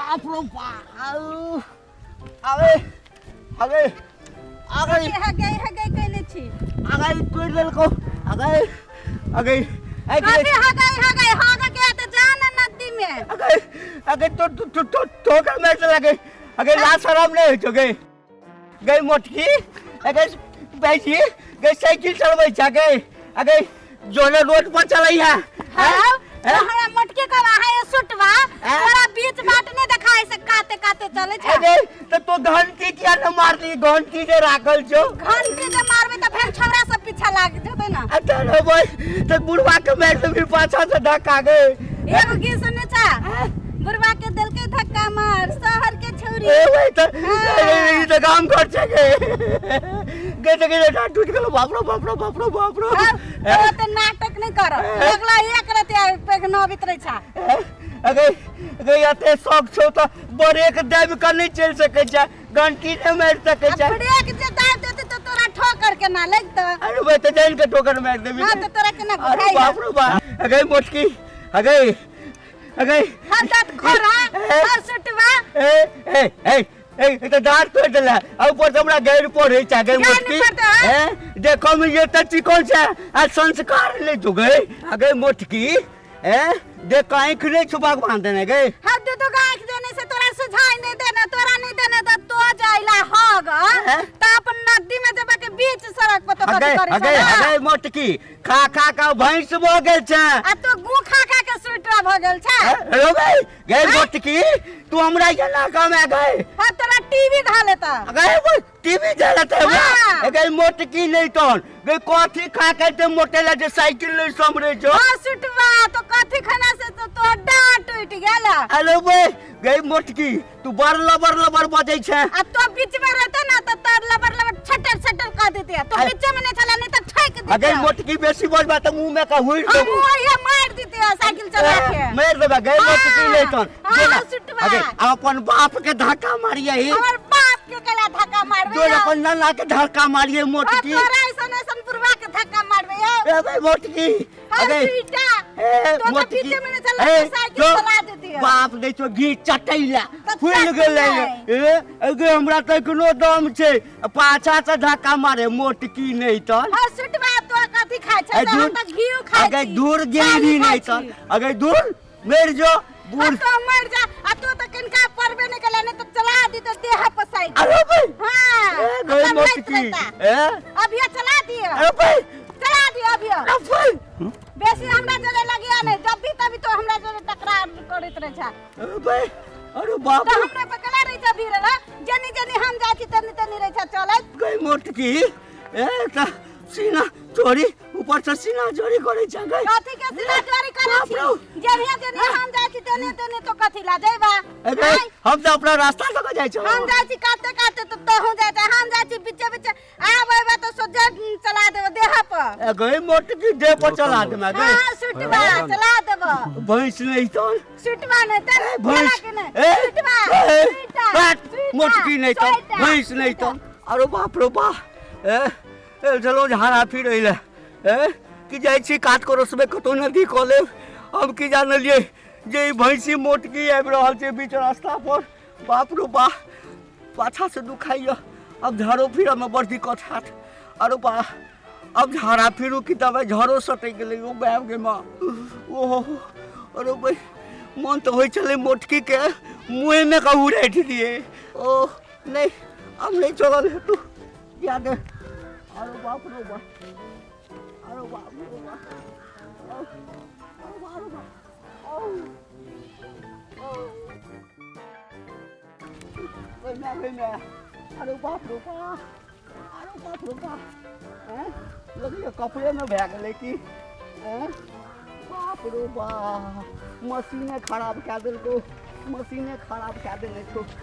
बाप रो बाप अबे अबे अगे कहले छी अगे तोड़ देलको अगे अगे हागा के त जान नदी में अगे अगे तो ठोकर में से लगे अगे लाश शराब नहीं हो गए गई मोटकी अगे बैठी गई साइकिल चलबै छ गई अगे जोने रोड पर चलै है हां हमरा मटके का है सुटवा तोरा बीच बाट ने देखाई से काते काते चले छ अगे तो घंटी किया न मार दी घंटी जे राखल छो घंटी जे मारबे त फेर छौरा सब पीछा लाग जेते ना अच्छा रे भाई तो बुढ़वा के मार दे फिर पाछा से धक्का गए एगो की सुने छ बुढ़वा के दिल के धक्का मार शहर के छौरी ए भाई तो काम कर छके गए डाट टूट गेलो बाप रो तो नाटक नहीं कर अगला एक रते पे न बितरै छ अगे याते शौक छो तो ब्रेक दाब कर नहीं चल सके छ घंटी नहीं मार सके छ ब्रेक जे दाब देते तो तोरा ठोकर के ना लगत अरे भाई तो जान के ठोकर मार देबी हां तो तोरा के ना अरे बाप रो बाप अगे मोटकी अगे हाथ खोरा और सुटवा ए तो दांत तोड़ देला ऊपर से हमरा गैर पड़े छ गई मोटकी देखो में ये त चिकन छ आ संस्कार ले जो गए अगे मोटकी देख आंख नहीं छुपा बांध देने गए हाथ दे तो आंख देने से तोरा सुझाई नहीं देना तोरा नहीं देने तो जाइला हग त अपन नदी में जब के बीच सड़क पर तो कथि करी अगे मोटकी खा का भैंस भ गेल छ आ तो गु खा के सुटवा भ गेल छ रो गए मोटकी तू हमरा ये ना काम है गए हां तोरा टीवी धाले त अगे टीवी चलत है अगे मोटकी नहीं तोन गई कथि खा के ते मोटेला जे साइकिल नहीं समरे जो हां सुटवा तो कथि खाना से तो डांट टूट गेला हेलो बे गई मोटकी तू बर लबर बजै छ आ तो बीच में रहता ना तो तार लबर छटर कर देते तो बीच में नहीं चला नहीं तो ठेक देते अगे मोटकी बेसी बोलबा त मुंह में का हुई दो ये मार देते साइकिल चला के मार देबा गई मोटकी नहीं तोन हां सुटवा अगे अपन बाप के धक्का मारिए ही हमर बाप के कला धक्का मारबे जो अपन नाना के धक्का मारिए मोटकी तोरा ऐसन पुरवा के धक्का मारबे ए भाई मोटकी अगे तो मोटकी बीच में नहीं चला साइकिल चला देती है बाप दे तो घी चटैला फूल गेलै अगे हमरा त कोनो दम छै पाछा से धक्का मारे मोटकी नहीं तो हां सुटवा तो कथि खाय छै हम त घी खाय अगे दूर गेली नहीं तो अगे दूर मेर जो बूढ़ तो मर जा आ तो किनका परबे नहीं कला नहीं तो चला दी तो देह पर साइकिल अरे भाई हां गई मोटकी अभी चला दियो अरे भाई चला दियो अभी अरे भाई बेसी हमरा जरे लगिया नहीं जब भी तभी तो हमरा जरे टकरार करत रह छ अरे भाई अरे बाप तो हमने पकड़ा रही जब भी रे जनी हम जाची तनी रह छ चलत गई मोटकी त सीना चोरी ऊपर से सीना चोरी करे छ गई कथि के सीना चोरी करे छी जनी हम जाची तनी तो कथि ला जइबा अरे हम तो अपना रास्ता से जाय छ हम जाची काते तो हो जाता हम जाची बीचे आबेबा तो सोजा चला देब देह पर गई मोटकी देह पर चला दे मैं गई हां सुटवा चला देब भैंस नहीं तो सुटवा नहीं त भैंस सुटवा मोटकी नहीं तो भैंस नहीं तो अरे बाप रे बाप चलो झाड़ा फिर रही कि जाय छी काट करस में कतो नदी कॉले अब की जानलिए जे भैंसी मोटकी आबि रहल छै बीच रास्ता पर बाप रे बाप पाछा से दुखाइया अब झाड़ो फिर में बड़ दिक्कत हैत अरे बा अब झाड़ा फिरू कि तब झड़ो सटै गेलै ओ बैब गे मां ओहो अरे भाई मन तो होय चले मोटकी के मुंह में का उड़ैठ दिए ओ नहीं अब नहीं चलल है तू याद है अरे बाप रे बाप अरे बाप रे बाप अरे बाप रे बाप अरे बाप रे बाप हैं लगे कपड़े में भै गेलै कि हैं बाप रे बाप मशीने खराब कऽ देलको मशीने खराब कऽ देने छो